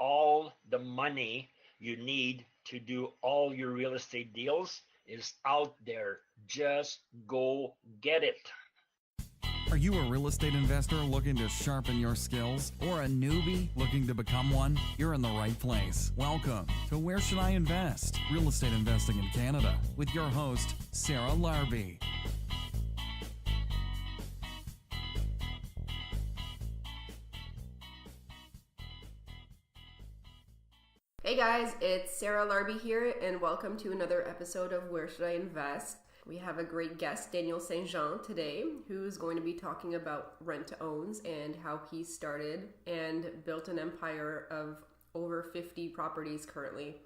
all the money you need to do all your real estate deals is out there. Just go get it. Are you a real estate investor looking to sharpen your skills or a newbie looking to become one? You're in the right place. Welcome to Where Should I Invest? Real Estate Investing in Canada with your host, Sarah Larbi. Hey guys, it's Sarah Larbi here, and welcome to another episode of Where Should I Invest? We have a great guest, Daniel St. Jean, today, who's going to be talking about rent-to-owns and how he started and built an empire of over 50 properties currently.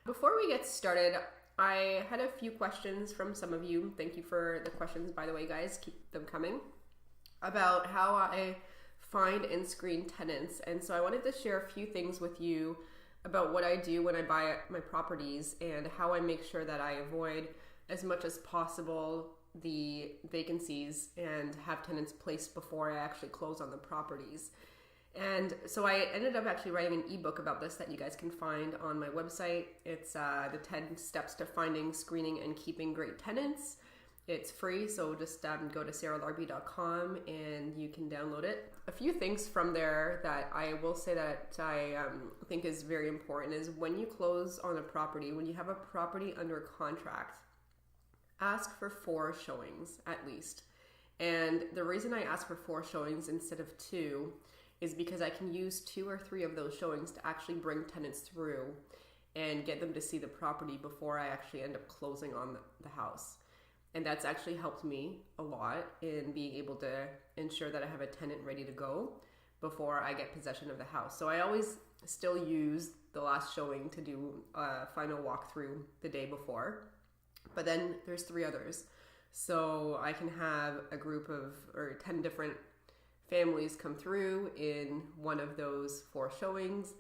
Before we get started, I had a few questions from some of you. Thank you for the questions, by the way, guys. Keep them coming. About how I find and screen tenants. And so I wanted to share a few things with you about what I do when I buy my properties and how I make sure that I avoid as much as possible the vacancies and have tenants placed before I actually close on the properties. And so I ended up actually writing an ebook about this that you guys can find on my website. It's the 10 steps to finding, screening, and keeping great tenants. It's free, so just go to sarahlarbi.com and you can download it. A few things from there that I will say that I think is very important is when you close on a property, when you have a property under contract, ask for 4 showings at least. And the reason I ask for 4 showings instead of 2 is because I can use 2 or 3 of those showings to actually bring tenants through and get them to see the property before I actually end up closing on the house. And that's actually helped me a lot in being able to ensure that I have a tenant ready to go before I get possession of the house. So I always still use the last showing to do a final walkthrough the day before. But then there's 3 others. So I can have a group of, or 10 different families come through in one of those 4 showings.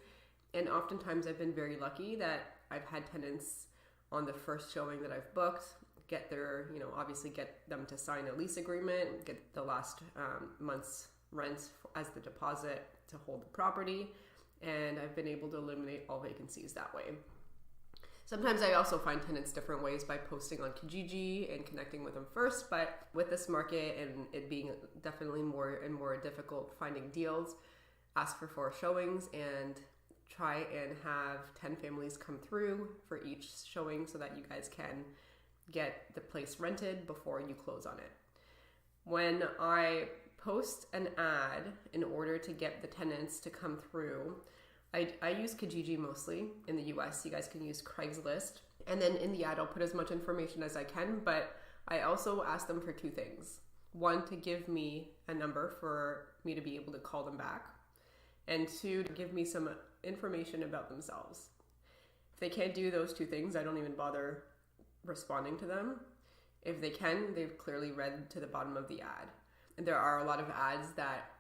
And oftentimes I've been very lucky that I've had tenants on the first showing that I've booked get their, obviously get them to sign a lease agreement, get the last month's rent as the deposit to hold the property, and I've been able to eliminate all vacancies that way. Sometimes I also find tenants different ways by posting on Kijiji and connecting with them first, but with this market and it being definitely more and more difficult finding deals, ask for 4 showings and try and have 10 families come through for each showing so that you guys can get the place rented before you close on it. When I post an ad in order to get the tenants to come through, I use Kijiji mostly. In the US, you guys can use Craigslist. And then in the ad, I'll put as much information as I can, but I also ask them for 2 things. 1, to give me a number for me to be able to call them back. And 2, to give me some information about themselves. If they can't do those 2 things, I don't even bother responding to them. If they can, they've clearly read to the bottom of the ad. And there are a lot of ads that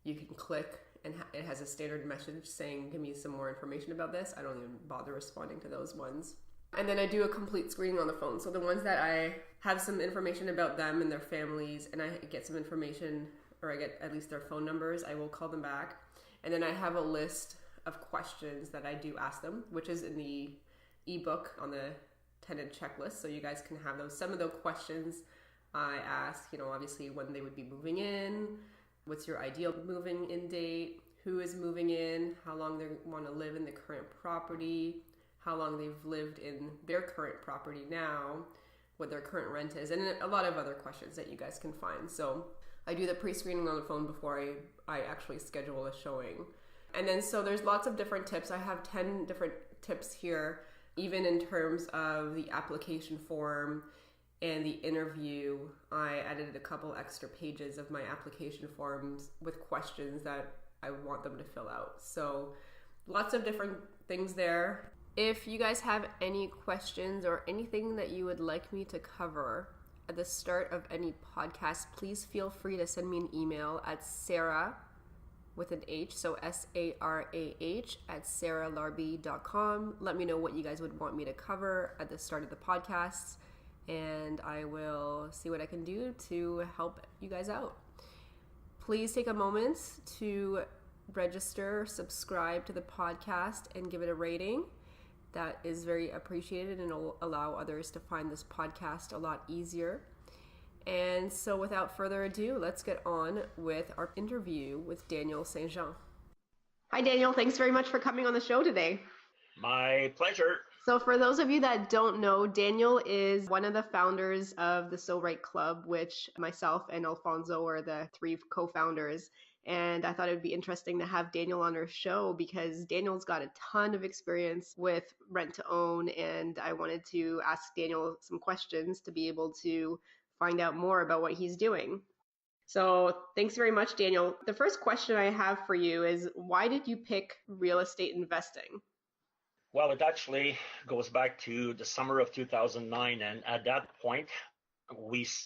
you can click and it has a standard message saying, give me some more information about this. I don't even bother responding to those ones. And then I do a complete screening on the phone. So the ones that I have some information about them and their families, and I get some information, or I get at least their phone numbers, I will call them back. And then I have a list of questions that I do ask them, which is in the ebook on the tenant checklist, so you guys can have those. Some of those questions I ask, obviously when they would be moving in, what's your ideal moving in date, who is moving in, how long they want to live in the current property, how long they've lived in their current property now, what their current rent is, and a lot of other questions that you guys can find. So I do the pre-screening on the phone before I actually schedule a showing. And then so there's lots of different tips. I have 10 different tips here, even in terms of the application form and the interview. I added a couple extra pages of my application forms with questions that I want them to fill out. So lots of different things there. If you guys have any questions or anything that you would like me to cover at the start of any podcast, please feel free to send me an email at Sarah with an H, so SARAH at sarahlarbi.com. Let me know what you guys would want me to cover at the start of the podcast, and I will see what I can do to help you guys out. Please take a moment to register, subscribe to the podcast, and give it a rating. That is very appreciated and will allow others to find this podcast a lot easier. And so without further ado, let's get on with our interview with Daniel St. Jean. Hi, Daniel. Thanks very much for coming on the show today. My pleasure. So for those of you that don't know, Daniel is one of the founders of the So Right Club, which myself and Alfonso are the three co-founders. And I thought it would be interesting to have Daniel on our show because Daniel's got a ton of experience with rent to own. And I wanted to ask Daniel some questions to be able to find out more about what he's doing. So thanks very much, Daniel. The first question I have for you is, why did you pick real estate investing? Well, it actually goes back to the summer of 2009. And at that point,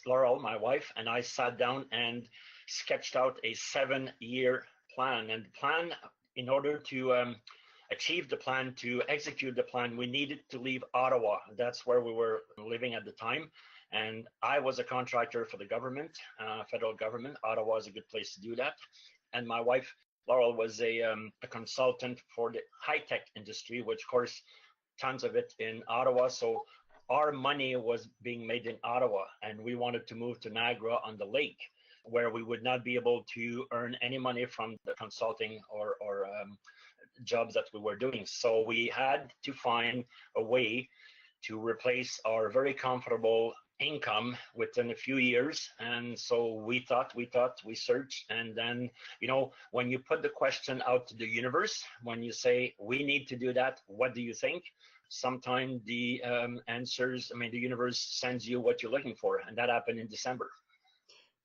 Laurel, my wife, and I sat down and sketched out a 7-year plan. And the plan, in order to achieve the plan, to execute the plan, we needed to leave Ottawa. That's where we were living at the time. And I was a contractor for the government, federal government. Ottawa is a good place to do that. And my wife, Laurel, was a consultant for the high-tech industry, which, of course, tons of it in Ottawa. So our money was being made in Ottawa, and we wanted to move to Niagara on the lake, where we would not be able to earn any money from the consulting or jobs that we were doing. So we had to find a way to replace our very comfortable income within a few years. And so we searched, and then, when you put the question out to the universe, when you say, we need to do that, what do you think? Sometimes the answers, the universe sends you what you're looking for. And that happened in December.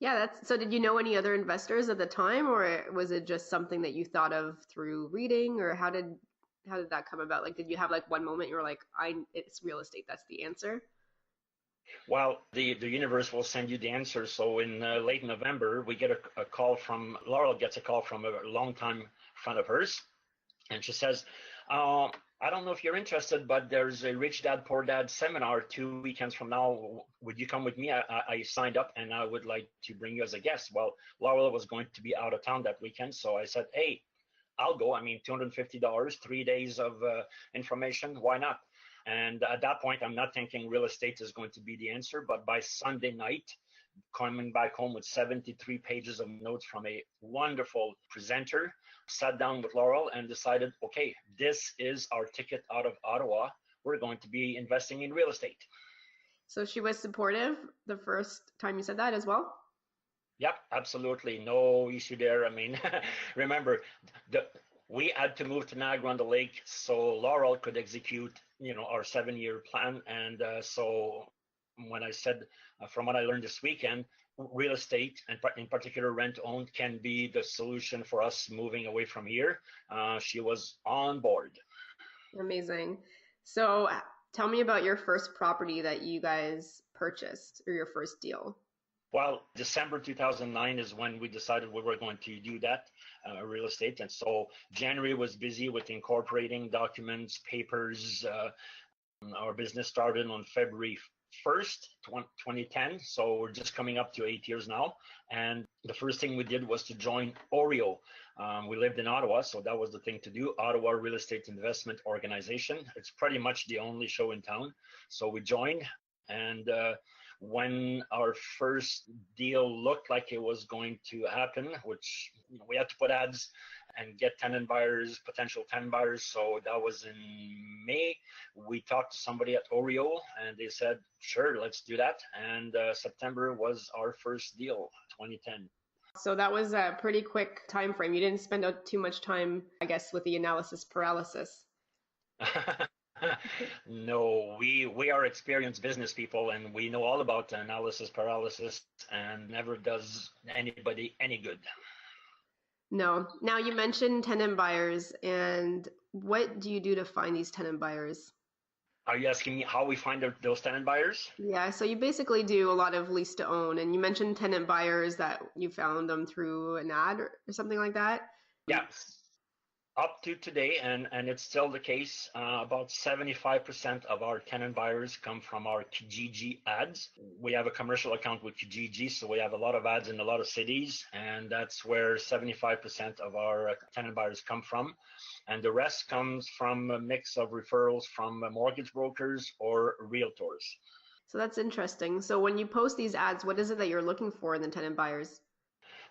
Yeah, so did you know any other investors at the time, or was it just something that you thought of through reading, or how did that come about? Like, did you have like one moment you were like, it's real estate, that's the answer? Well, the universe will send you the answer. So in late November, we get a call from, Laurel gets a call from a longtime friend of hers. And she says, I don't know if you're interested, but there's a Rich Dad, Poor Dad seminar 2 weekends from now. Would you come with me? I signed up and I would like to bring you as a guest. Well, Laurel was going to be out of town that weekend. So I said, hey, I'll go. $250, 3 days of information. Why not? And at that point, I'm not thinking real estate is going to be the answer. But by Sunday night, coming back home with 73 pages of notes from a wonderful presenter, sat down with Laurel and decided, okay, this is our ticket out of Ottawa. We're going to be investing in real estate. So she was supportive the first time you said that as well? Yep, absolutely. No issue there. Remember, we had to move to Niagara on the Lake so Laurel could execute, our 7-year plan. And so when I said, from what I learned this weekend, real estate, and in particular rent-owned, can be the solution for us moving away from here, she was on board. Amazing. So tell me about your first property that you guys purchased, or your first deal. Well, December 2009 is when we decided we were going to do that, real estate. And so January was busy with incorporating documents, papers. Our business started on February 1st, 2010. So we're just coming up to 8 years now. And the first thing we did was to join Oreo. We lived in Ottawa, so that was the thing to do. Ottawa Real Estate Investment Organization. It's pretty much the only show in town. So we joined, and when our first deal looked like it was going to happen, which we had to put ads and get tenant buyers, potential tenant buyers. So that was in May. We talked to somebody at Oreo and they said, sure, let's do that. And September was our first deal, 2010. So that was a pretty quick time frame. You didn't spend too much time, I guess, with the analysis paralysis. No, we are experienced business people and we know all about analysis paralysis, and never does anybody any good. No. Now you mentioned tenant buyers, and what do you do to find these tenant buyers? Are you asking me how we find those tenant buyers? Yeah, so you basically do a lot of lease to own, and you mentioned tenant buyers that you found them through an ad or something like that. Yeah. Up to today, and it's still the case, about 75% of our tenant buyers come from our Kijiji ads. We have a commercial account with Kijiji, so we have a lot of ads in a lot of cities, and that's where 75% of our tenant buyers come from. And the rest comes from a mix of referrals from mortgage brokers or realtors. So that's interesting. So when you post these ads, what is it that you're looking for in the tenant buyers?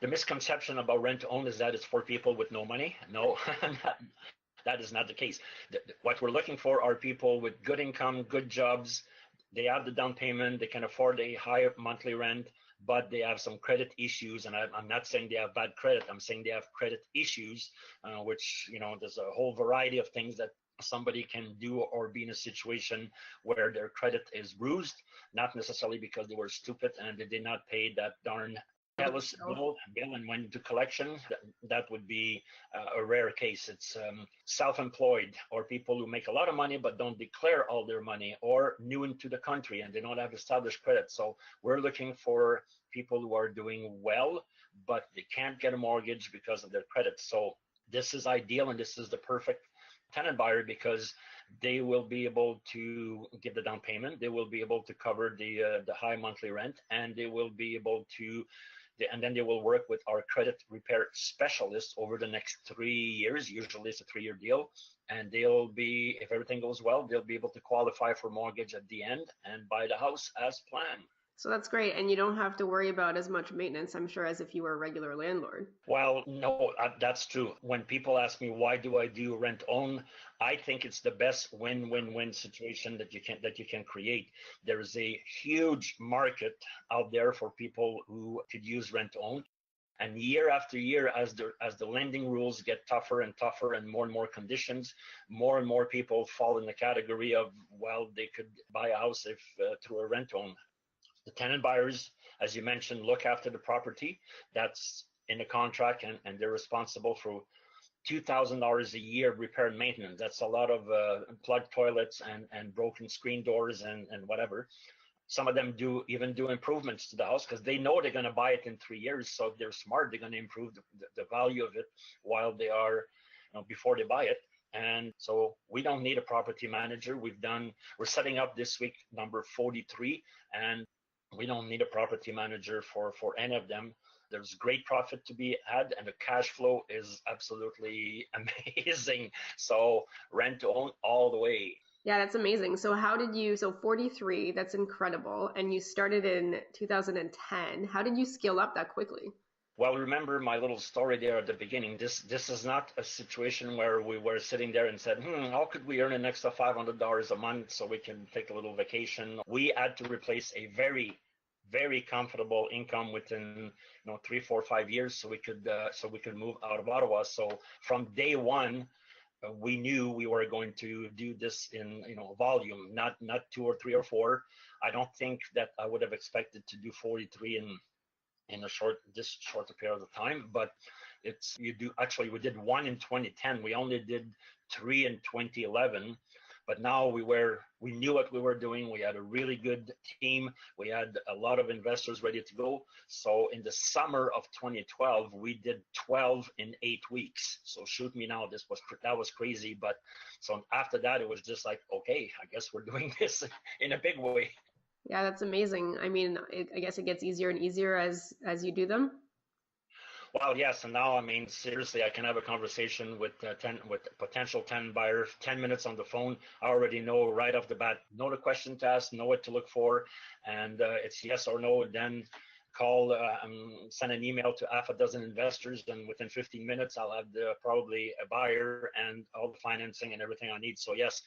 The misconception about rent to own is that it's for people with no money. No, that is not the case. What we're looking for are people with good income, good jobs. They have the down payment, they can afford a higher monthly rent, but they have some credit issues. And I'm not saying they have bad credit. I'm saying they have credit issues, which, there's a whole variety of things that somebody can do or be in a situation where their credit is bruised, not necessarily because they were stupid and they did not pay that darn bill and went into collection. That would be a rare case. It's self-employed or people who make a lot of money but don't declare all their money, or new into the country and they don't have established credit. So we're looking for people who are doing well but they can't get a mortgage because of their credit. So this is ideal, and this is the perfect tenant buyer because they will be able to give the down payment, they will be able to cover the high monthly rent, and they will be able to and then they will work with our credit repair specialist over the next 3 years. Usually it's a 3-year deal, and they'll be, if everything goes well, they'll be able to qualify for mortgage at the end and buy the house as planned. So that's great. And you don't have to worry about as much maintenance, I'm sure, as if you were a regular landlord. Well, no, that's true. When people ask me, why do I do rent own? I think it's the best win-win-win situation that you can create. There is a huge market out there for people who could use rent own. And year after year, as the lending rules get tougher and tougher and more conditions, more and more people fall in the category of, well, they could buy a house if through a rent own. The tenant buyers, as you mentioned, look after the property. That's in the contract, and they're responsible for $2,000 a year repair and maintenance. That's a lot of plugged toilets and broken screen doors and whatever. Some of them do improvements to the house because they know they're going to buy it in 3 years. So if they're smart, they're going to improve the value of it while they are, before they buy it. And so we don't need a property manager. We're setting up this week number 43, and we don't need a property manager for any of them. There's great profit to be had, and the cash flow is absolutely amazing. So rent to own all the way. Yeah, that's amazing. So 43, that's incredible. And you started in 2010. How did you scale up that quickly? Well, remember my little story there at the beginning. This is not a situation where we were sitting there and said, how could we earn an extra $500 a month so we can take a little vacation? We had to replace a very, very comfortable income within 3, 4, 5 years so we could move out of Ottawa. So from day one, we knew we were going to do this in volume, not 2 or 3 or 4. I don't think that I would have expected to do 43 in this shorter period of time, but we did 1 in 2010. We only did 3 in 2011, but now we knew what we were doing. We had a really good team. We had a lot of investors ready to go. So in the summer of 2012, we did 12 in 8 weeks. So shoot me now, that was crazy. But so after that, it was just like, okay, I guess we're doing this in a big way. Yeah, that's amazing. I mean, I guess it gets easier and easier as you do them. Well, yes, and now, seriously, I can have a conversation with potential tenant buyer, 10 minutes on the phone. I already know right off the bat, know the question to ask, know what to look for, and it's yes or no. Then call, send an email to half a dozen investors, and within 15 minutes, I'll have probably a buyer and all the financing and everything I need. So yes,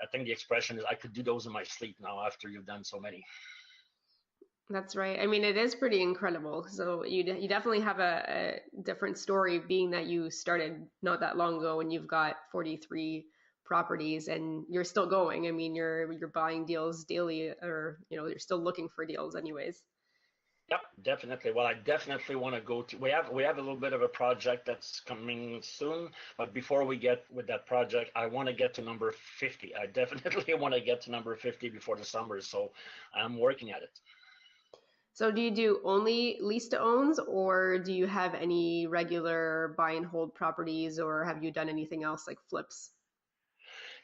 I think the expression is I could do those in my sleep now after you've done so many. That's right. I mean, it is pretty incredible. So you definitely have a different story, being that you started not that long ago and you've got 43 properties and you're still going. I mean, you're buying deals daily, or you're still looking for deals anyways. Yep, definitely. Well, I definitely want to go to. We have a little bit of a project that's coming soon, but before we get with that project, I want to get to number 50. I definitely want to get to number 50 before the summer, so I'm working at it. So do you do only lease to owns, or do you have any regular buy and hold properties, or have you done anything else like flips?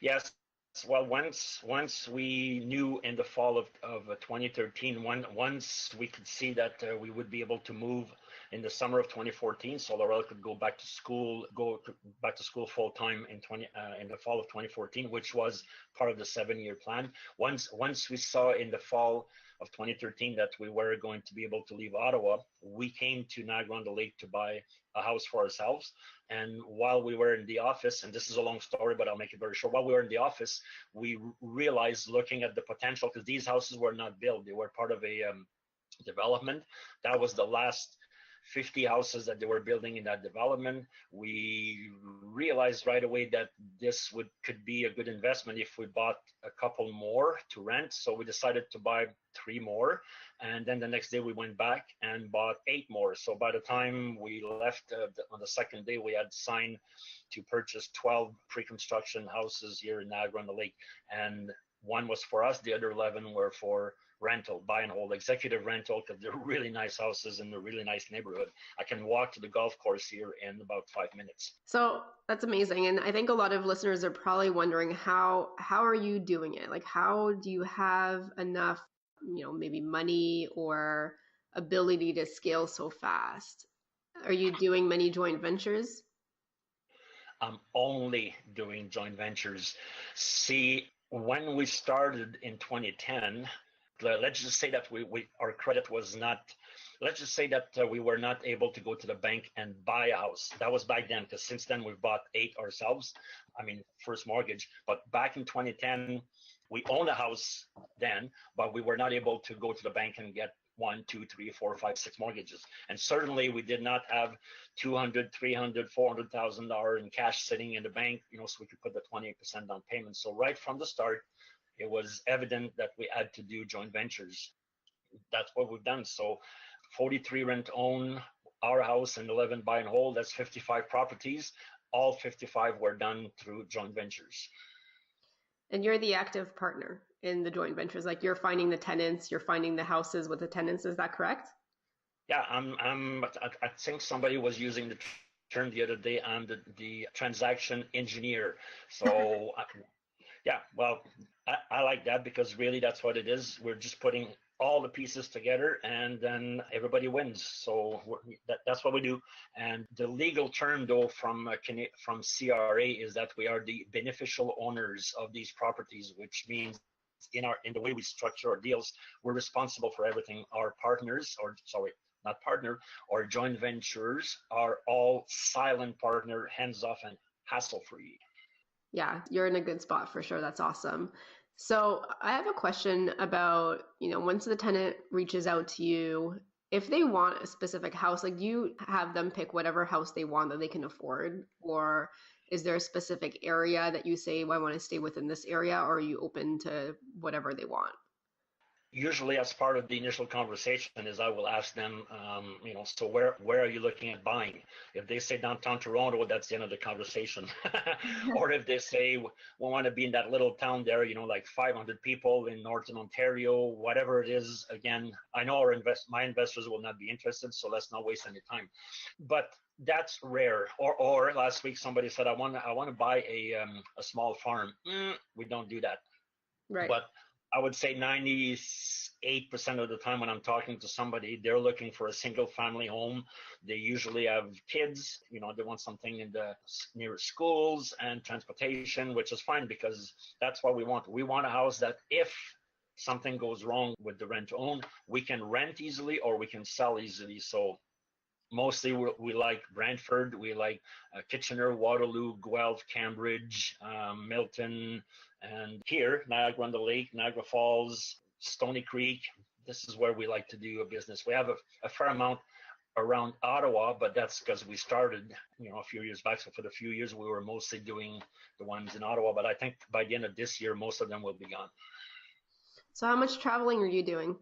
Yes. Well, once we knew in the fall of 2013, once we could see that we would be able to move in the summer of 2014, so Laurel could back to school full time in the fall of 2014, which was part of the 7-year plan. Once we saw in the fall of 2013 that we were going to be able to leave Ottawa, we came to Niagara-on-the-Lake to buy a house for ourselves. And while we were in the office, and this is a long story, but I'll make it very short. While we were in the office, we realized, looking at the potential, because these houses were not built, they were part of a development. That was the last 50 houses that they were building in that development. We realized right away that this could be a good investment if we bought a couple more to rent. So we decided to buy 3 more. And then the next day we went back and bought 8 more. So by the time we left on the second day, we had signed to purchase 12 pre-construction houses here in Niagara-on-the-Lake. And one was for us, the other 11 were for rental, buy and hold, executive rental, because they're really nice houses in a really nice neighborhood. I can walk to the golf course here in about 5 minutes. So that's amazing. And I think a lot of listeners are probably wondering how are you doing it? Like, how do you have enough, maybe money or ability to scale so fast? Are you doing many joint ventures? I'm only doing joint ventures. See, when we started in 2010, let's just say that our credit was not, let's just say that we were not able to go to the bank and buy a house. That was back then, because since then we've bought 8 ourselves. First mortgage. But back in 2010, we owned a house then, but we were not able to go to the bank and get 1, 2, 3, 4, 5, 6 mortgages. And certainly we did not have $200,000, $300,000, $400,000 in cash sitting in the bank, so we could put the 28% down payment. So right from the start, it was evident that we had to do joint ventures. That's what we've done. So 43 rent own, our house, and 11 buy and hold. That's 55 properties. All 55 were done through joint ventures. And you're the active partner in the joint ventures. Like, you're finding the tenants, you're finding the houses with the tenants. Is that correct? Yeah, I think somebody was using the term the other day. I'm the transaction engineer. So yeah, well, I like that, because really that's what it is. We're just putting all the pieces together, and then everybody wins. So that's what we do. And the legal term, though, from CRA is that we are the beneficial owners of these properties, which means in the way we structure our deals, we're responsible for everything. Our partners, not partner, or joint ventures are all silent partner, hands off and hassle free. Yeah, you're in a good spot for sure. That's awesome. So I have a question about, once the tenant reaches out to you, if they want a specific house, like, do you have them pick whatever house they want that they can afford? Or is there a specific area that you say, well, I want to stay within this area, or are you open to whatever they want? Usually, as part of the initial conversation, is I will ask them, so where are you looking at buying? If they say downtown Toronto, that's the end of the conversation. Or if they say we want to be in that little town there, like 500 people in Northern Ontario, whatever it is. Again, I know my investors will not be interested, so let's not waste any time. But that's rare. Or last week somebody said, I want to buy a small farm. We don't do that. Right. But I would say 98% of the time when I'm talking to somebody, they're looking for a single family home. They usually have kids, they want something in the near schools and transportation, which is fine, because that's what we want. We want a house that if something goes wrong with the rent own, we can rent easily or we can sell easily. So mostly we like Brantford, we like Kitchener, Waterloo, Guelph, Cambridge, Milton, and here, Niagara-on-the-Lake, Niagara Falls, Stony Creek. This is where we like to do a business. We have a fair amount around Ottawa, but that's because we started, a few years back. So for the few years, we were mostly doing the ones in Ottawa. But I think by the end of this year, most of them will be gone. So how much traveling are you doing?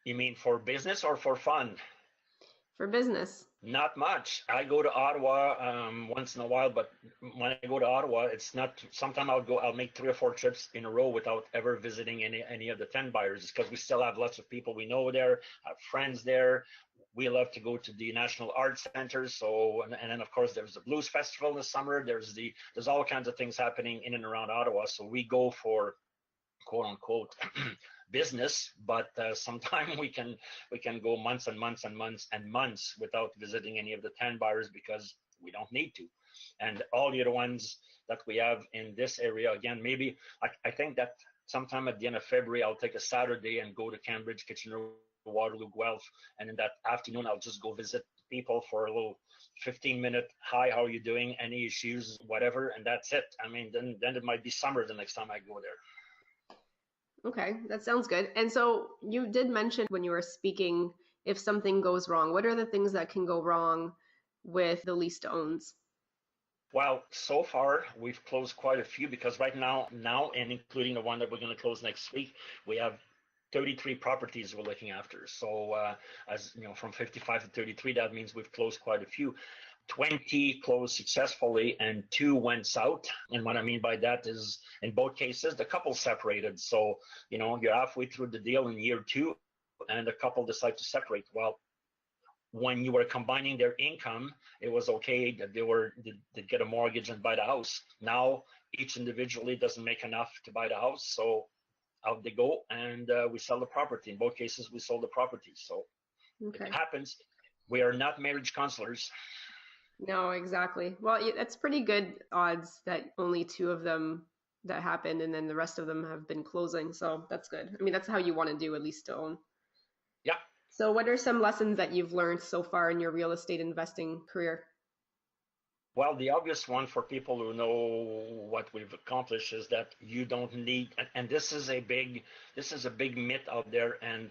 You mean for business or for fun? for business? Not much. I go to Ottawa once in a while, but when I go to Ottawa, it's not. Sometimes I'll make 3 or 4 trips in a row without ever visiting any of the Tenant Buyers, because we still have lots of people we know there, have friends there. We love to go to the National Arts Center. So, and then of course there's the Blues Festival in the summer. There's all kinds of things happening in and around Ottawa. So we go for quote unquote business, but sometimes we can go months and months and months and months without visiting any of the Tenant Buyers because we don't need to. And all the other ones that we have in this area, again, maybe I think that sometime at the end of February I'll take a Saturday and go to Cambridge, Kitchener, Waterloo, Guelph, and in that afternoon I'll just go visit people for a little 15-minute hi, how are you doing, any issues, whatever, and that's it. I mean, then it might be summer the next time I go there. Okay, that sounds good. And so you did mention when you were speaking, if something goes wrong, what are the things that can go wrong with the lease-to-owns? Well, so far we've closed quite a few, because right now and including the one that we're going to close next week, we have 33 properties we're looking after. So as you know, from 55 to 33, that means we've closed quite a few. 20 closed successfully and 2 went south. And what I mean by that is, in both cases, the couple separated. So, you know, you're halfway through the deal in year 2 and the couple decide to separate. Well, when you were combining their income, it was okay that they'd get a mortgage and buy the house. Now, each individually doesn't make enough to buy the house. So out they go, and we sell the property. In both cases, we sold the property. So Okay. it happens. We are not marriage counselors. No, exactly. Well, that's pretty good odds that only 2 of them that happened and then the rest of them have been closing. So that's good. I mean, that's how you want to do, at least to own. Yeah. So what are some lessons that you've learned so far in your real estate investing career? Well, the obvious one for people who know what we've accomplished is that you don't need, and this is a big myth out there, and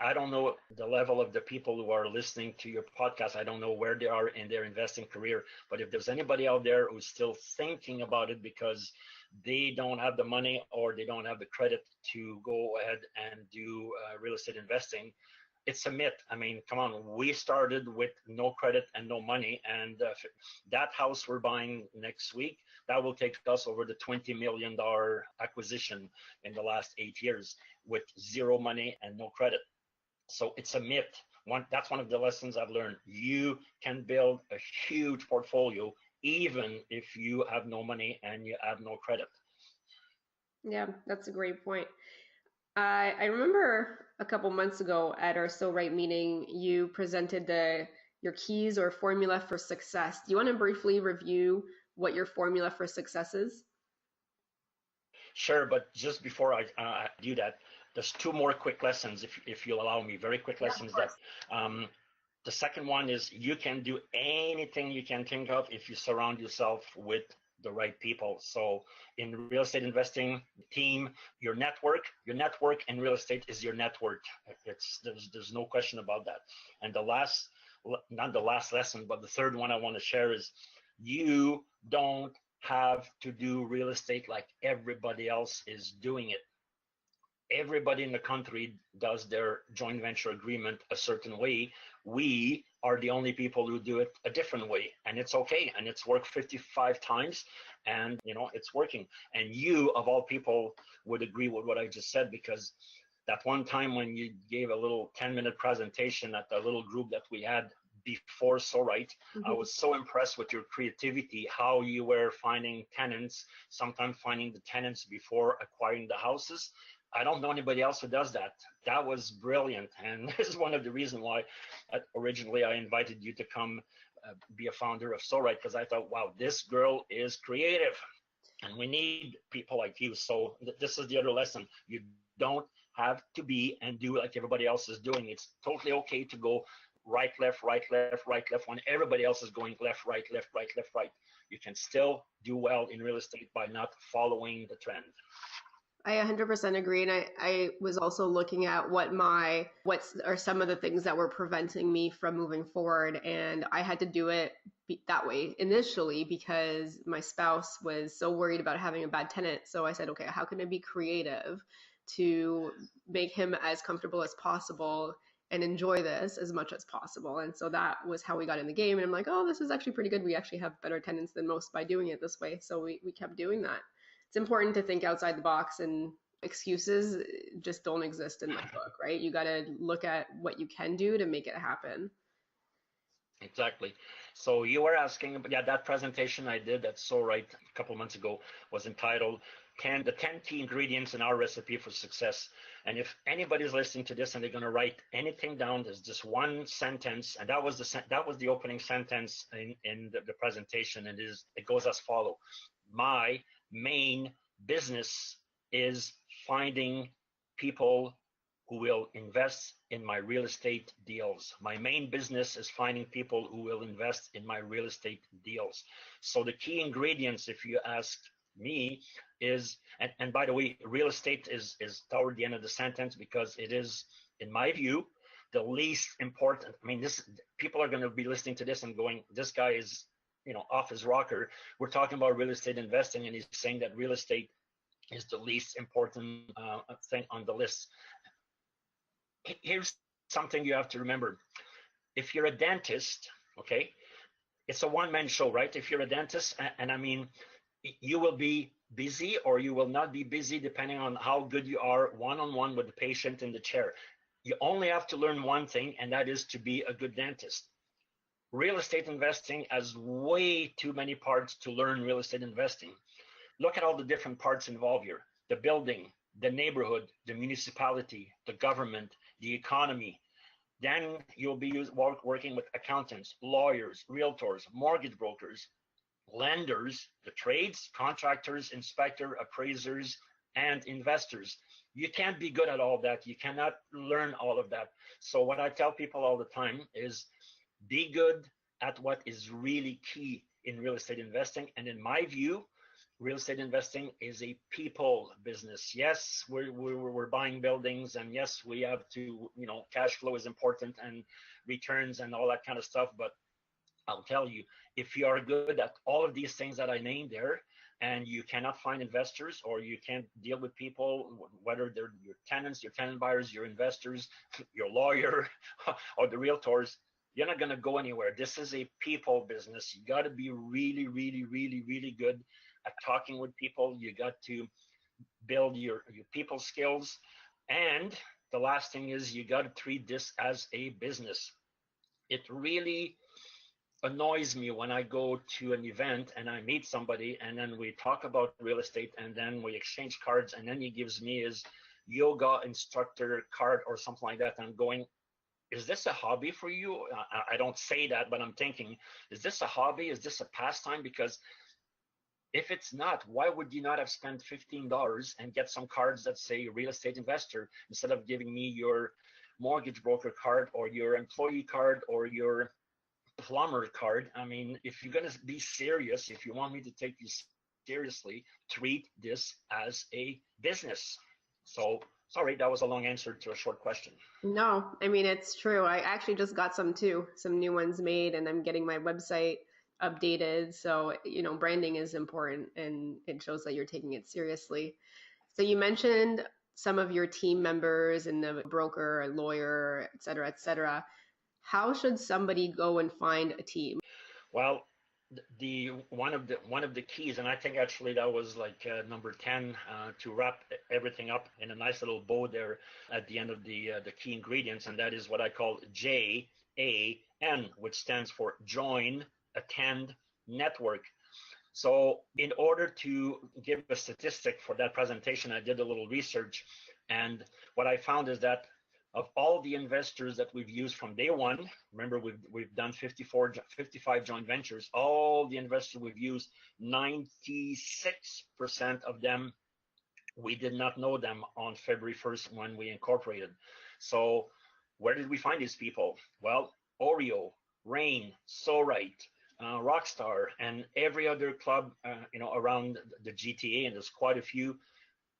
I don't know the level of the people who are listening to your podcast. I don't know where they are in their investing career, but if there's anybody out there who's still thinking about it because they don't have the money or they don't have the credit to go ahead and do real estate investing, it's a myth. I mean, come on, we started with no credit and no money, and that house we're buying next week, that will take us over the $20 million acquisition in the last 8 years with zero money and no credit. So it's a myth. That's one of the lessons I've learned. You can build a huge portfolio even if you have no money and you have no credit. Yeah, that's a great point. I remember a couple months ago at our So Right meeting, you presented your keys or formula for success. Do you want to briefly review what your formula for success is? Sure, but just before I do that, there's 2 more quick lessons, if you'll allow me, very quick lessons. Yeah, That the second one is you can do anything you can think of if you surround yourself with the right people. So in real estate investing team, your network in real estate is your network. There's no question about that. And not the last lesson, but the third one I want to share is you don't have to do real estate like everybody else is doing it. Everybody in the country does their joint venture agreement a certain way. We are the only people who do it a different way, and it's okay, and it's worked 55 times, and you know it's working. And you, of all people, would agree with what I just said, because that one time when you gave a little 10-minute presentation at the little group that we had before So Right, I was so impressed with your creativity, how you were finding tenants, sometimes finding the tenants before acquiring the houses. I don't know anybody else who does that. That was brilliant. And this is one of the reasons why originally I invited you to come be a founder of So Right, because I thought, wow, this girl is creative and we need people like you. So this is the other lesson. You don't have to be and do like everybody else is doing. It's totally okay to go right, left, right, left, right, left when everybody else is going left, right, left, right, left, right. You can still do well in real estate by not following the trend. I 100% agree. And I was also looking at what are some of the things that were preventing me from moving forward. And I had to do it that way initially because my spouse was so worried about having a bad tenant. So I said, okay, how can I be creative to make him as comfortable as possible and enjoy this as much as possible. And so that was how we got in the game. And I'm like, oh, this is actually pretty good. We actually have better tenants than most by doing it this way. So we kept doing that. It's important to think outside the box, and excuses just don't exist in my book, right? You got to look at what you can do to make it happen. Exactly. So you were asking, yeah, that presentation I did, that's so right, a couple of months ago, was entitled the 10 key ingredients in our recipe for success. And if anybody's listening to this and they're going to write anything down, there's just one sentence, and that was the opening sentence in the presentation, and it goes as follows: my main business is finding people who will invest in my real estate deals. My main business is finding people who will invest in my real estate deals. So the key ingredients, if you ask me, is, and by the way, real estate is toward the end of the sentence, because it is, in my view, the least important. I mean, people are going to be listening to this and going, this guy is, off his rocker. We're talking about real estate investing, and he's saying that real estate is the least important thing on the list. Here's something you have to remember. If you're a dentist, okay, it's a one-man show, right? If you're a dentist, and I mean, you will be busy or you will not be busy depending on how good you are one-on-one with the patient in the chair. You only have to learn one thing, and that is to be a good dentist. Real estate investing has way too many parts to learn real estate investing. Look at all the different parts involved here: the building, the neighborhood, the municipality, the government, the economy. Then you'll be working with accountants, lawyers, realtors, mortgage brokers, lenders, the trades, contractors, inspector, appraisers, and investors. You can't be good at all that. You cannot learn all of that. So what I tell people all the time is, be good at what is really key in real estate investing. And in my view, real estate investing is a people business. Yes, we're buying buildings, and yes, we have to, cash flow is important and returns and all that kind of stuff. But I'll tell you, if you are good at all of these things that I named there, and you cannot find investors, or you can't deal with people, whether they're your tenants, your tenant buyers, your investors, your lawyer, or the realtors, you're not going to go anywhere. This is a people business. You got to be really, really, really, really good at talking with people. You got to build your people skills. And the last thing is, you got to treat this as a business. It really annoys me when I go to an event and I meet somebody, and then we talk about real estate, and then we exchange cards, and then he gives me his yoga instructor card or something like that. I'm going, is this a hobby for you? I don't say that, but I'm thinking, is this a hobby? Is this a pastime? Because if it's not, why would you not have spent $15 and get some cards that say real estate investor, instead of giving me your mortgage broker card or your employee card or your plumber card? I mean, if you're going to be serious, if you want me to take you seriously, treat this as a business. So sorry, that was a long answer to a short question. No, I mean, it's true. I actually just got some new ones made, and I'm getting my website updated. So, branding is important, and it shows that you're taking it seriously. So you mentioned some of your team members and the broker, a lawyer, et cetera, et cetera. How should somebody go and find a team? Well, the one of the keys, and I think actually that was like number 10 to wrap everything up in a nice little bow there at the end of the key ingredients, and that is what I call JAN, which stands for join, attend, network. So in order to give a statistic for that presentation, I did a little research, and what I found is that of all the investors that we've used from day one, remember we've done 55 joint ventures, all the investors we've used, 96% of them, we did not know them on February 1st when we incorporated. So where did we find these people? Well, Oreo, Rain, So Right, Rockstar, and every other club around the GTA, and there's quite a few.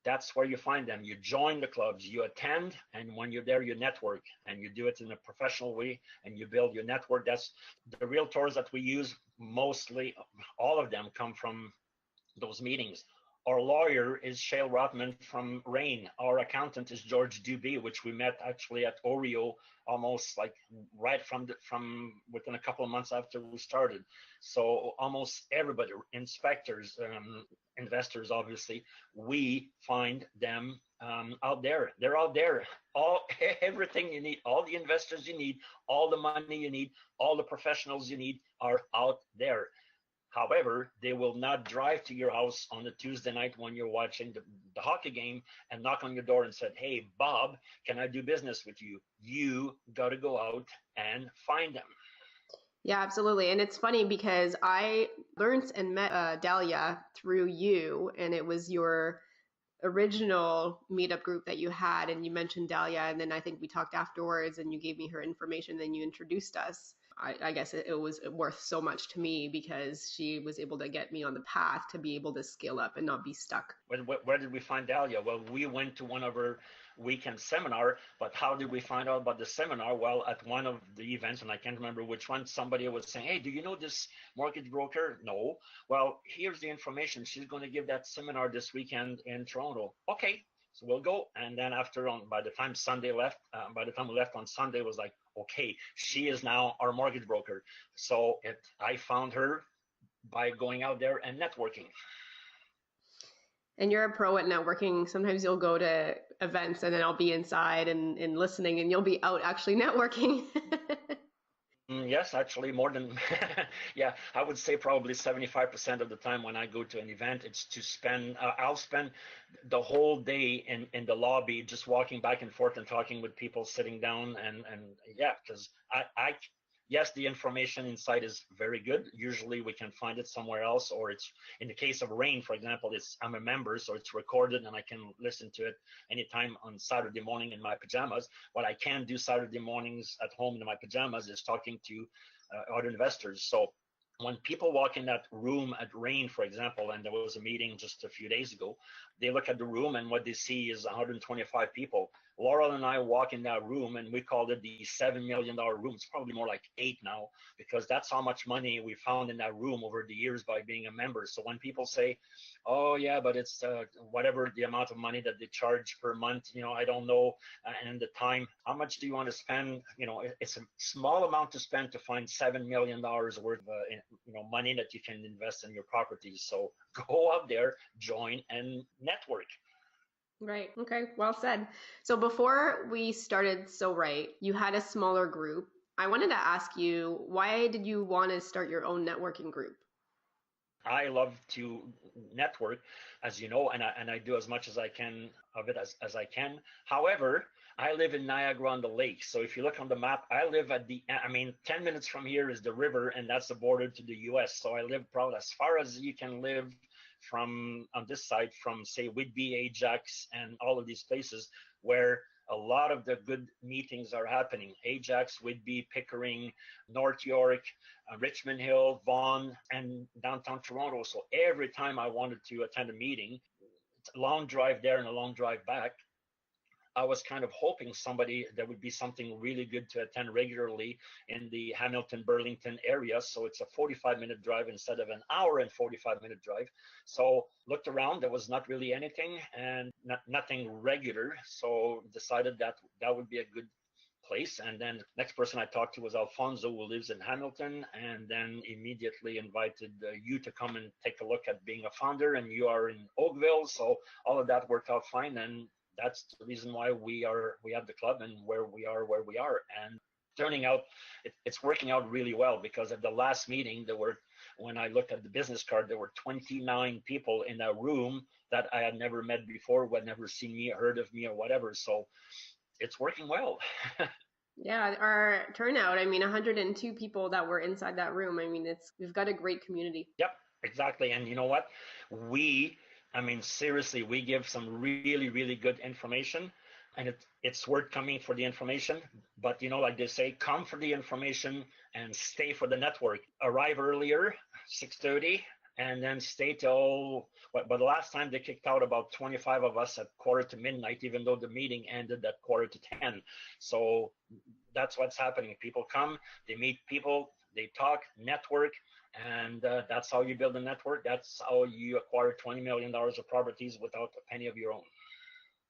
That's where you find them. You join the clubs, you attend, and when you're there, you network, and you do it in a professional way, and you build your network. That's the realtors that we use. Mostly all of them come from those meetings. Our lawyer is Shale Rotman from Rain. Our accountant is George Dubé, which we met actually at Oreo almost like right from within a couple of months after we started. So almost everybody, inspectors, investors, obviously, we find them out there. They're out there. Everything you need, all the investors you need, all the money you need, all the professionals you need are out there. However, they will not drive to your house on a Tuesday night when you're watching the hockey game and knock on your door and said, "Hey, Bob, can I do business with you?" You got to go out and find them. Yeah, absolutely. And it's funny because I learned and met Dahlia through you, and it was your original meetup group that you had, and you mentioned Dahlia, and then I think we talked afterwards and you gave me her information, then you introduced us. I guess it was worth so much to me because she was able to get me on the path to be able to scale up and not be stuck. Where did we find Dahlia? Well, we went to one of her weekend seminar, but how did we find out about the seminar? Well, at one of the events, and I can't remember which one, somebody was saying, "Hey, do you know this mortgage broker?" No. Well, here's the information. She's going to give that seminar this weekend in Toronto. Okay. So we'll go, and then by the time we left on Sunday, it was like, okay, she is now our mortgage broker. So I found her by going out there and networking. And you're a pro at networking. Sometimes you'll go to events and then I'll be inside and listening, and you'll be out actually networking. Yes, actually more than, yeah, I would say probably 75% of the time when I go to an event, it's to I'll spend the whole day in the lobby just walking back and forth and talking with people sitting down and yeah, because yes, the information inside is very good. Usually we can find it somewhere else, or it's, in the case of Rain, for example, I'm a member, so it's recorded and I can listen to it anytime on Saturday morning in my pajamas. What I can do Saturday mornings at home in my pajamas is talking to other investors. So when people walk in that room at Rain, for example, and there was a meeting just a few days ago, they look at the room and what they see is 125 people. Laurel and I walk in that room and we called it the $7 million room. It's probably more like 8 now, because that's how much money we found in that room over the years by being a member. So when people say, "Oh yeah, but it's whatever the amount of money that they charge per month, I don't know, and the time, how much do you want to spend?" It's a small amount to spend to find $7 million worth of money that you can invest in your properties. So go out there, join, and network. Right. Okay. Well said. So before we started So Right, you had a smaller group. I wanted to ask you, why did you want to start your own networking group? I love to network, as you know, and I do as much as I can of it as I can. However, I live in Niagara on the lake. So if you look on the map, I live 10 minutes from here is the river, and that's the border to the US. So I live probably as far as you can live from on this side, from say Whitby, Ajax, and all of these places where a lot of the good meetings are happening. Ajax, Whitby, Pickering, North York, Richmond Hill, Vaughan, and downtown Toronto. So every time I wanted to attend a meeting, it's a long drive there and a long drive back, I was kind of hoping there would be something really good to attend regularly in the Hamilton, Burlington area. So it's a 45-minute drive instead of an hour and 45-minute drive. So looked around, there was not really anything and nothing regular. So decided that would be a good place. And then next person I talked to was Alfonso, who lives in Hamilton, and then immediately invited you to come and take a look at being a founder, and you are in Oakville. So all of that worked out fine. And that's the reason why we have the club and where we are. And turning out, it's working out really well, because at the last meeting, when I looked at the business card, there were 29 people in that room that I had never met before, who had never seen me, heard of me, or whatever. So it's working well. Yeah, our turnout, 102 people that were inside that room. We've got a great community. Yep, exactly. And you know what? Seriously, we give some really, really good information, and it's worth coming for the information. But like they say, come for the information and stay for the network. Arrive earlier, 6:30, and then stay till. But the last time they kicked out about 25 of us at 11:45, even though the meeting ended at 9:45. So that's what's happening. People come, they meet people, they talk, network, And that's how you build a network. That's how you acquire $20 million of properties without a penny of your own.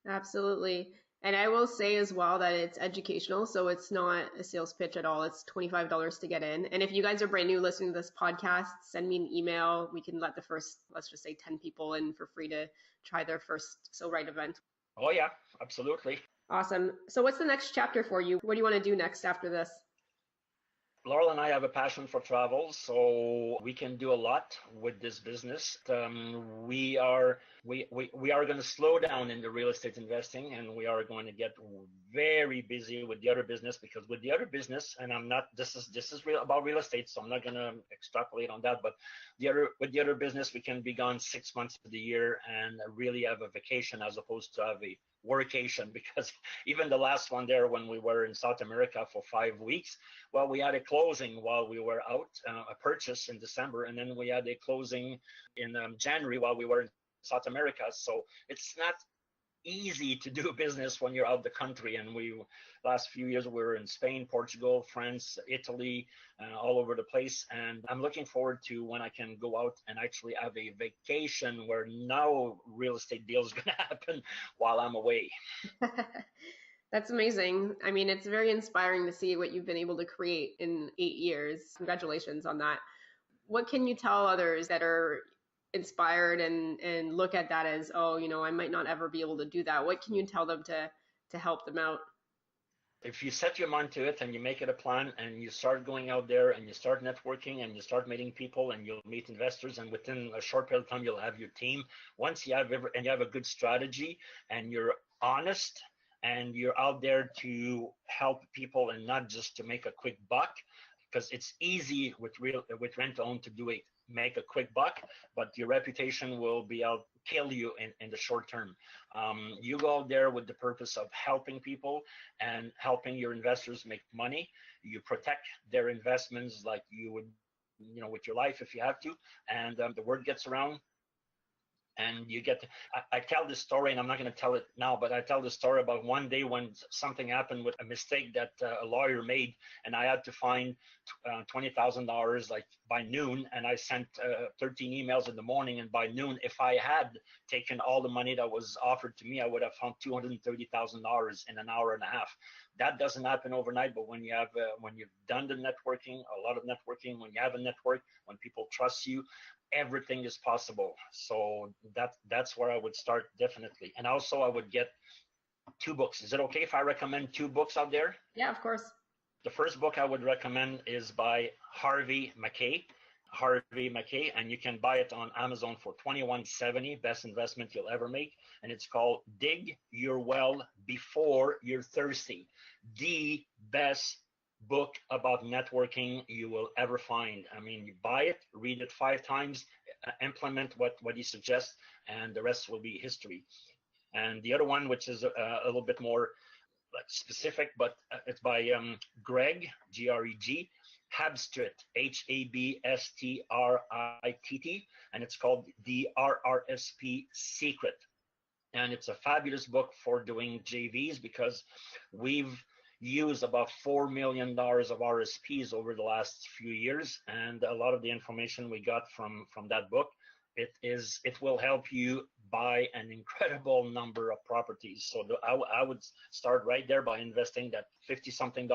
Absolutely. And I will say as well that it's educational, so it's not a sales pitch at all. It's $25 to get in. And if you guys are brand new listening to this podcast, send me an email. We can let the first, let's just say 10 people in for free to try their first So Right event. Oh yeah, absolutely. Awesome. So what's the next chapter for you? What do you want to do next after this? Laurel and I have a passion for travel, so we can do a lot with this business. We are going to slow down in the real estate investing, and we are going to get very busy with the other business, because with the other business, and I'm not, this is real about real estate, so I'm not going to extrapolate on that, but with the other business, we can be gone 6 months of the year and really have a vacation as opposed to have a workation, because even the last one there, when we were in South America for 5 weeks, well, we had a closing while we were out, a purchase in December, and then we had a closing in January while we were in South America. So it's not easy to do business when you're out the country. And last few years we were in Spain, Portugal, France, Italy, all over the place. And I'm looking forward to when I can go out and actually have a vacation where no real estate deal is going to happen while I'm away. That's amazing. I mean, it's very inspiring to see what you've been able to create in 8 years. Congratulations on that. What can you tell others that are inspired and look at that as, oh, I might not ever be able to do that? What can you tell them to help them out? If you set your mind to it and you make it a plan and you start going out there and you start networking and you start meeting people and you'll meet investors, and within a short period of time you'll have your team. Once you have a good strategy and you're honest and you're out there to help people and not just to make a quick buck, because it's easy with rent to own to make a quick buck, but your reputation will kill you in the short term. You go out there with the purpose of helping people and helping your investors make money. You protect their investments like you would, with your life if you have to, and the word gets around. And I tell this story, and I'm not going to tell it now, but I tell the story about one day when something happened with a mistake that a lawyer made, and I had to find $20,000 like by noon, and I sent 13 emails in the morning, and by noon, if I had taken all the money that was offered to me, I would have found $230,000 in an hour and a half. That doesn't happen overnight, but when you've done the networking, a lot of networking, when you have a network, when people trust you, everything is possible. So that's where I would start, definitely. And also I would get 2 books. Is it okay if I recommend 2 books out there? Yeah, of course. The first book I would recommend is by Harvey Mackay, and you can buy it on Amazon for $21.70, best investment you'll ever make. And it's called Dig Your Well Before You're Thirsty. The best book about networking you will ever find. I mean, you buy it, read it 5 times, implement what he suggests, and the rest will be history. And the other one, which is a little bit more specific, but it's by Greg, Greg, Habstritt, Habstritt, and it's called The RRSP Secret. And it's a fabulous book for doing JVs, because we've used about $4 million of RSPs over the last few years, and a lot of the information we got from that book, it will help you buy an incredible number of properties. So I would start right there by investing that $50-something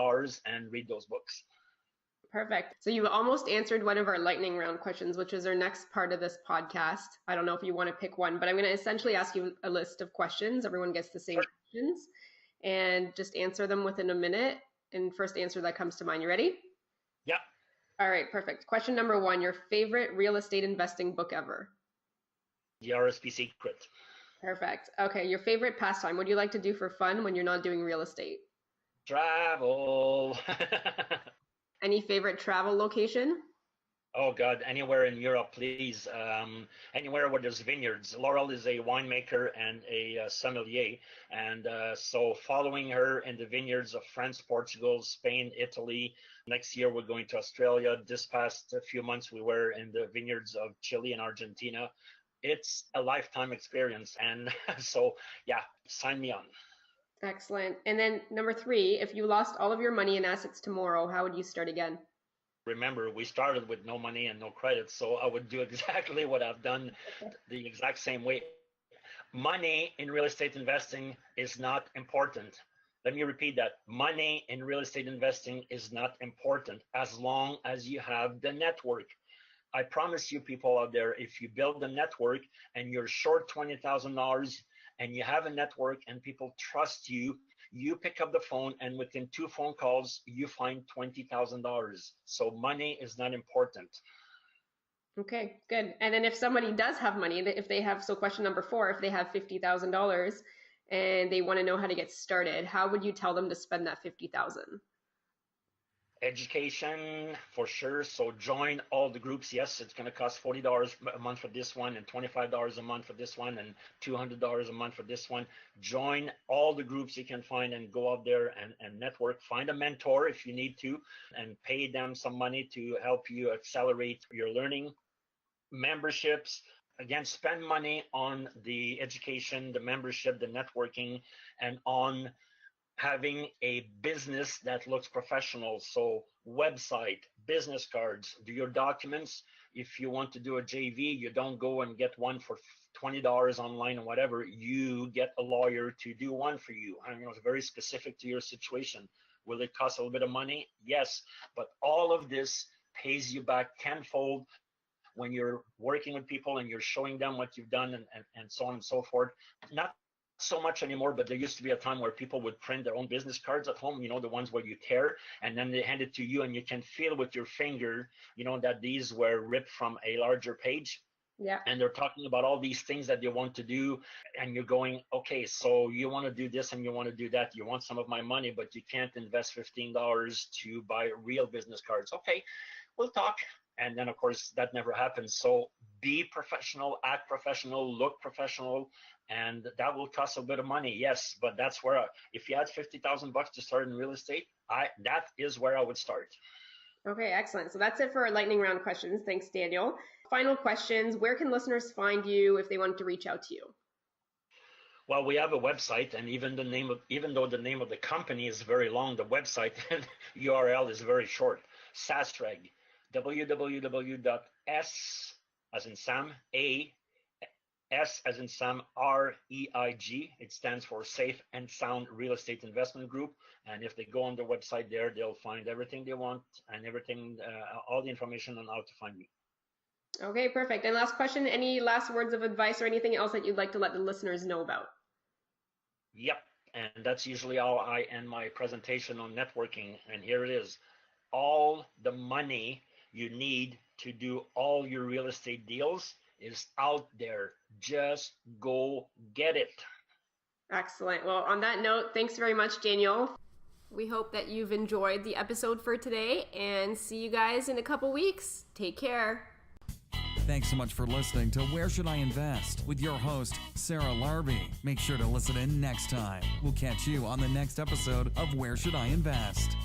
and read those books. Perfect. So you almost answered one of our lightning round questions, which is our next part of this podcast. I don't know if you want to pick one, but I'm going to essentially ask you a list of questions. Everyone gets the same questions, and just answer them within a minute. And first answer that comes to mind. You ready? Yeah. All right, perfect. Question number 1, your favorite real estate investing book ever? The RSP Secret. Perfect. Okay, your favorite pastime. What do you like to do for fun when you're not doing real estate? Travel. Any favorite travel location? Oh God, anywhere in Europe, please. Anywhere where there's vineyards. Laurel is a winemaker and a sommelier, and so following her in the vineyards of France, Portugal, Spain, Italy. Next year we're going to Australia. This past few months we were in the vineyards of Chile and Argentina. It's a lifetime experience, and so yeah, sign me on. Excellent. And then number 3, if you lost all of your money and assets tomorrow, how would you start again? Remember, we started with no money and no credit, so I would do exactly what I've done the exact same way. Money in real estate investing is not important. Let me repeat that. Money in real estate investing is not important as long as you have the network. I promise you, people out there, if you build a network and you're short $20,000 and you have a network and people trust you, you pick up the phone and within 2 phone calls, you find $20,000. So money is not important. Okay, good. And then if somebody does have money, if they have, so question number 4, if they have $50,000 and they want to know how to get started, how would you tell them to spend that $50,000? Education, for sure. So join all the groups. Yes, it's going to cost $40 a month for this one and $25 a month for this one and $200 a month for this one. Join all the groups you can find and go out there and network. Find a mentor if you need to and pay them some money to help you accelerate your learning. Memberships. Again, spend money on the education, the membership, the networking, and on having a business that looks professional. So website, business cards, do your documents. If you want to do a JV, you don't go and get one for $20 online or whatever. You get a lawyer to do one for you. I know it's very specific to your situation. Will it cost a little bit of money? Yes, but all of this pays you back tenfold when you're working with people and you're showing them what you've done and so on and so forth. Not so much anymore, but there used to be a time where people would print their own business cards at home, the ones where you tear, and then they hand it to you and you can feel with your finger, that these were ripped from a larger page. Yeah. And they're talking about all these things that they want to do. And you're going, okay, so you want to do this and you want to do that. You want some of my money, but you can't invest $15 to buy real business cards. Okay, we'll talk. And then, of course, that never happens. So be professional, act professional, look professional, and that will cost a bit of money. Yes, but that's where, if you had $50,000 to start in real estate, that is where I would start. Okay, excellent. So that's it for our lightning round questions. Thanks, Daniel. Final questions. Where can listeners find you if they want to reach out to you? Well, we have a website, and even though the name of the company is very long, the website URL is very short. SASREG. www.s as in Sam, A, S as in Sam, REIG. It stands for Safe and Sound Real Estate Investment Group. And if they go on the website there, they'll find everything they want and everything, all the information on how to find me. Okay, perfect. And last question, any last words of advice or anything else that you'd like to let the listeners know about? Yep. And that's usually how I end my presentation on networking. And here it is. All the money you need to do all your real estate deals is out there. Just go get it. Excellent. Well, on that note, thanks very much, Daniel. We hope that you've enjoyed the episode for today and see you guys in a couple weeks. Take care. Thanks so much for listening to Where Should I Invest with your host, Sarah Larbi. Make sure to listen in next time. We'll catch you on the next episode of Where Should I Invest?